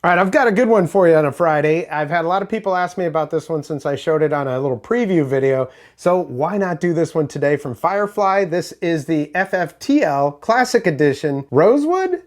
All right, I've got a good one for you on a Friday. I've had a lot of people ask me about this one since I showed it on a little preview video, so why not do this one today from Firefly? This is the FFTL Classic Edition Rosewood.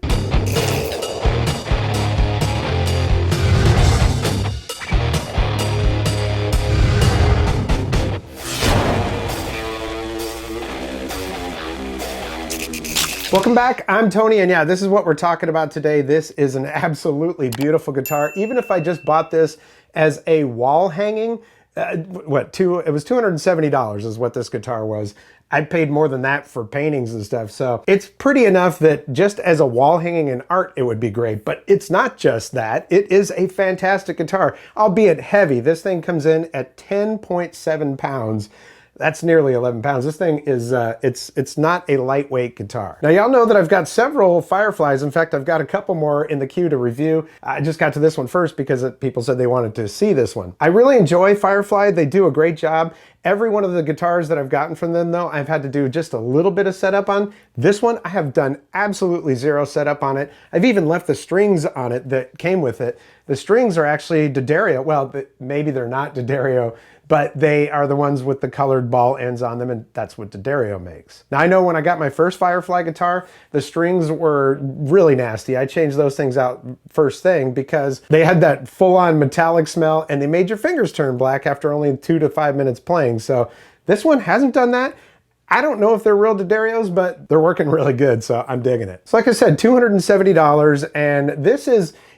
Welcome back, I'm Tony, and yeah, this is what we're talking about today. This is an absolutely beautiful guitar. Even if I just bought this as a wall hanging, it was $270 is what this guitar was. I paid more than that for paintings and stuff, so it's pretty enough that just as a wall hanging in art, it would be great. But it's not just that. It is a fantastic guitar, albeit heavy. This thing comes in at 10.7 pounds. That's nearly 11 pounds. This thing is, it's not a lightweight guitar. Now, y'all know that I've got several Fireflies. In fact, I've got a couple more in the queue to review. I just got to this one first because people said they wanted to see this one. I really enjoy Firefly. They do a great job. Every one of the guitars that I've gotten from them, though, I've had to do just a little bit of setup on. This one, I have done absolutely zero setup on it. I've even left the strings on it that came with it. The strings are actually D'Addario. Well, maybe they're not D'Addario, but they are the ones with the colored ball ends on them, and that's what D'Addario makes. Now, I know when I got my first Firefly guitar, the strings were really nasty. I changed those things out first thing because they had that full-on metallic smell, and they made your fingers turn black after only 2 to 5 minutes playing. So this one hasn't done that. I don't know if they're real D'Addarios, but they're working really good, so I'm digging it. So like I said, $270, and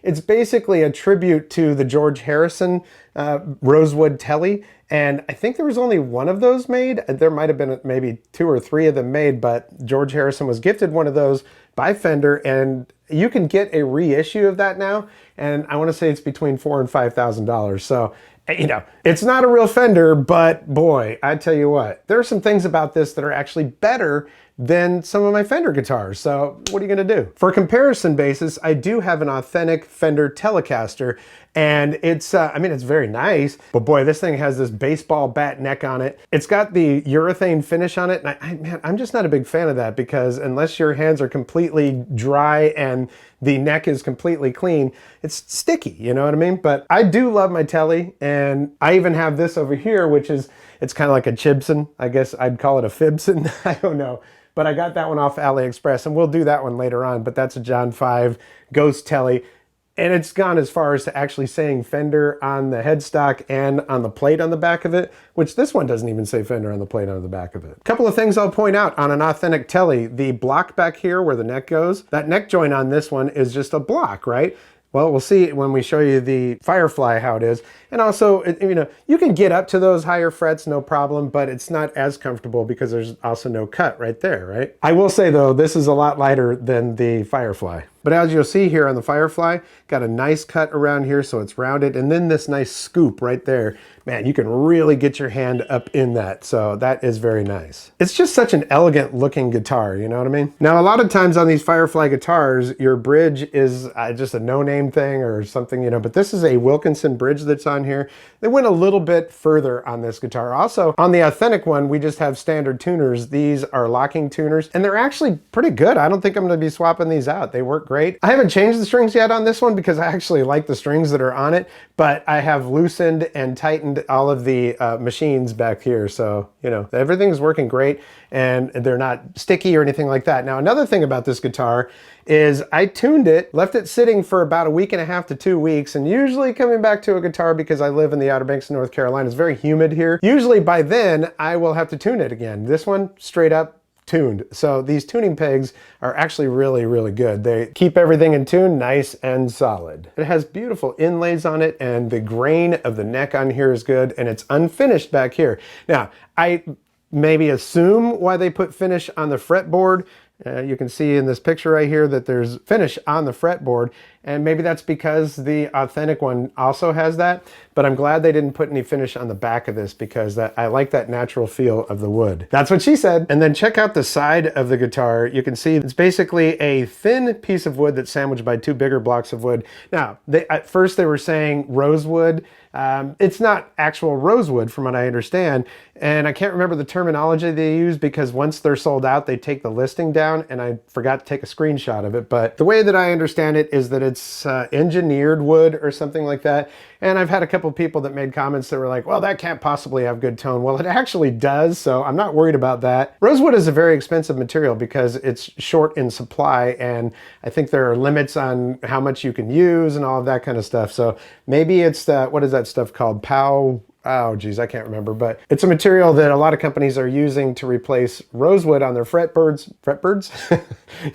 it's basically a tribute to the George Harrison Rosewood Telly, and I think there was only one of those made. There might have been maybe 2 or 3 of them made, but George Harrison was gifted one of those by Fender, and you can get a reissue of that now, and I want to say it's between $4,000 and $5,000. So, you know, it's not a real Fender, but boy, I tell you what, there are some things about this that are actually better than some of my Fender guitars. So what are you gonna do? For comparison basis, I do have an authentic Fender Telecaster, and it's, I mean, it's very nice, but boy, this thing has this baseball bat neck on it. It's got the urethane finish on it, and man, I'm just not a big fan of that because unless your hands are completely dry and the neck is completely clean, it's sticky, you know what I mean? But I do love my Telly, and I even have this over here, which is, it's kind of like a Chibson. I guess I'd call it a Fibson, I don't know. But I got that one off AliExpress, and we'll do that one later on, but that's a John 5 Ghost Telly. And it's gone as far as to actually saying Fender on the headstock and on the plate on the back of it, which this one doesn't even say Fender on the plate on the back of it. A couple of things I'll point out on an authentic Telly. The block back here where the neck goes, that neck joint on this one is just a block, right? Well, we'll see when we show you the Firefly how it is. And also, you know, you can get up to those higher frets, no problem, but it's not as comfortable because there's also no cut right there, right? I will say though, this is a lot lighter than the Firefly. But as you'll see here on the Firefly, got a nice cut around here so it's rounded, and then this nice scoop right there. Man, you can really get your hand up in that, so that is very nice. It's just such an elegant looking guitar, you know what I mean? Now, a lot of times on these Firefly guitars, your bridge is just a no-name thing or something, you know, but this is a Wilkinson bridge that's on here. They went a little bit further on this guitar. Also, on the authentic one, we just have standard tuners. These are locking tuners, and they're actually pretty good. I don't think I'm gonna be swapping these out. They work great. I haven't changed the strings yet on this one because I actually like the strings that are on it, but I have loosened and tightened all of the machines back here. So, you know, everything's working great and they're not sticky or anything like that. Now, another thing about this guitar is I tuned it, left it sitting for about 1.5 to 2 weeks, and usually coming back to a guitar because I live in the Outer Banks of North Carolina, it's very humid here. Usually by then I will have to tune it again. This one straight up tuned. So these tuning pegs are actually really, really good. They keep everything in tune, nice and solid. It has beautiful inlays on it, and the grain of the neck on here is good, and it's unfinished back here. Now, I maybe assume why they put finish on the fretboard. You can see in this picture right here that there's finish on the fretboard, and maybe that's because the authentic one also has that, but I'm glad they didn't put any finish on the back of this because I like that natural feel of the wood. That's what she said. And then check out the side of the guitar. You can see it's basically a thin piece of wood that's sandwiched by 2 bigger blocks of wood. Now, at first they were saying rosewood. It's not actual rosewood from what I understand, and I can't remember the terminology they use because once they're sold out, they take the listing down, and I forgot to take a screenshot of it. But the way that I understand it is that it's engineered wood or something like that. And I've had a couple people that made comments that were like, well, that can't possibly have good tone. Well, it actually does, so I'm not worried about that. Rosewood is a very expensive material because it's short in supply, and I think there are limits on how much you can use and all of that kind of stuff. So maybe it's that, what is that stuff called? Oh geez, I can't remember, but it's a material that a lot of companies are using to replace rosewood on their fretboards. Fretboards?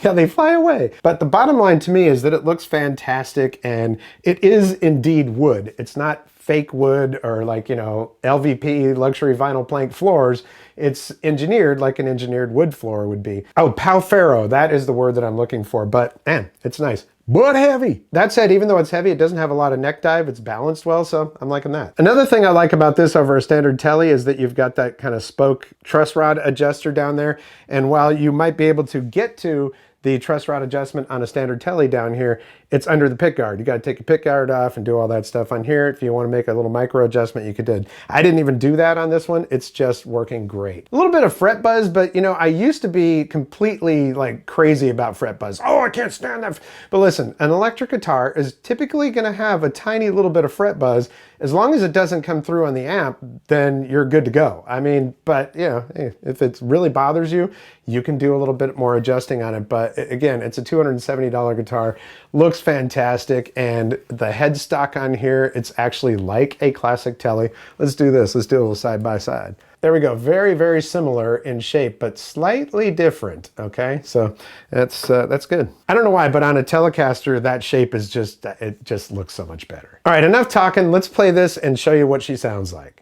Yeah, they fly away. But the bottom line to me is that it looks fantastic, and it is indeed wood. It's not fake wood or like, you know, LVP, luxury vinyl plank floors. It's engineered like an engineered wood floor would be. Oh, pau ferro, that is the word that I'm looking for, but man, it's nice. But heavy. That said, even though it's heavy, it doesn't have a lot of neck dive. It's balanced well, so I'm liking that. Another thing I like about this over a standard Tele is that you've got that kind of spoke truss rod adjuster down there. And while you might be able to get to the truss rod adjustment on a standard Tele down here, it's under the pick guard. You got to take your pick guard off and do all that stuff on here. If you want to make a little micro adjustment, you could do. I didn't even do that on this one. It's just working great. A little bit of fret buzz, but you know, I used to be completely like crazy about fret buzz. Oh, I can't stand that. But listen, an electric guitar is typically going to have a tiny little bit of fret buzz. As long as it doesn't come through on the amp, then you're good to go. I mean, but you know, if it really bothers you, you can do a little bit more adjusting on it. But again, it's a $270 guitar, looks fantastic, and the headstock on here, it's actually like a classic Tele. Let's do this. Let's do a little side by side. There we go. Very, very similar in shape, but slightly different. Okay, so that's good. I don't know why, but on a Telecaster, that shape is just, it just looks so much better. All right, enough talking. Let's play this and show you what she sounds like.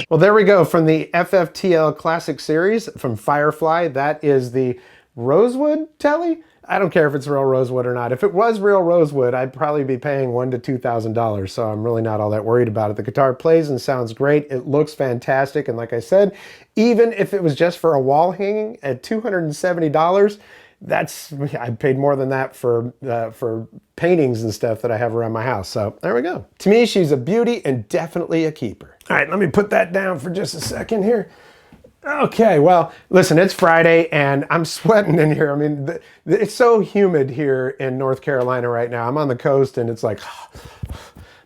Well, there we go, from the FFTL Classic Series from Firefly. That is the Rosewood Tele. I don't care if it's real rosewood or not. If it was real rosewood, I'd probably be paying $1,000 to $2,000, so I'm really not all that worried about it. The guitar plays and sounds great. It looks fantastic, and like I said, even if it was just for a wall hanging at $270, I paid more than that for paintings and stuff that I have around my house. So there we go. To me, she's a beauty and definitely a keeper. All right, let me put that down for just a second here. Okay, well, listen, it's Friday and I'm sweating in here. I mean, it's so humid here in North Carolina right now. I'm on the coast and it's like,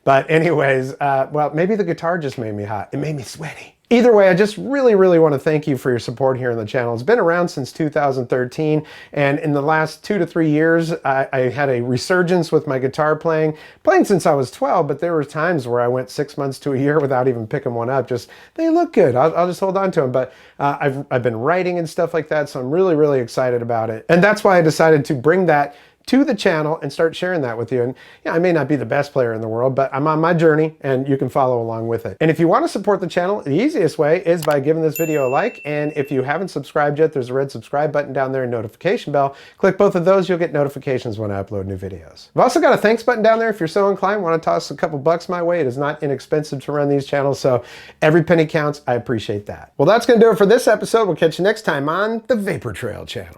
but anyways, well, maybe the guitar just made me hot. It made me sweaty. Either way, I just really, really want to thank you for your support here on the channel. It's been around since 2013, and in the last 2 to 3 years, I had a resurgence with my guitar playing since I was 12, but there were times where I went 6 months to a year without even picking one up. Just, they look good. I'll just hold on to them. But I've been writing and stuff like that, so I'm really, really excited about it. And that's why I decided to bring that to the channel and start sharing that with you. And yeah, I may not be the best player in the world, but I'm on my journey and you can follow along with it. And if you want to support the channel, the easiest way is by giving this video a like. And if you haven't subscribed yet, there's a red subscribe button down there and notification bell. Click both of those, you'll get notifications when I upload new videos. I've also got a thanks button down there if you're so inclined, want to toss a couple bucks my way. It is not inexpensive to run these channels, so every penny counts. I appreciate that. Well, that's going to do it for this episode. We'll catch you next time on the Vapor Trail channel.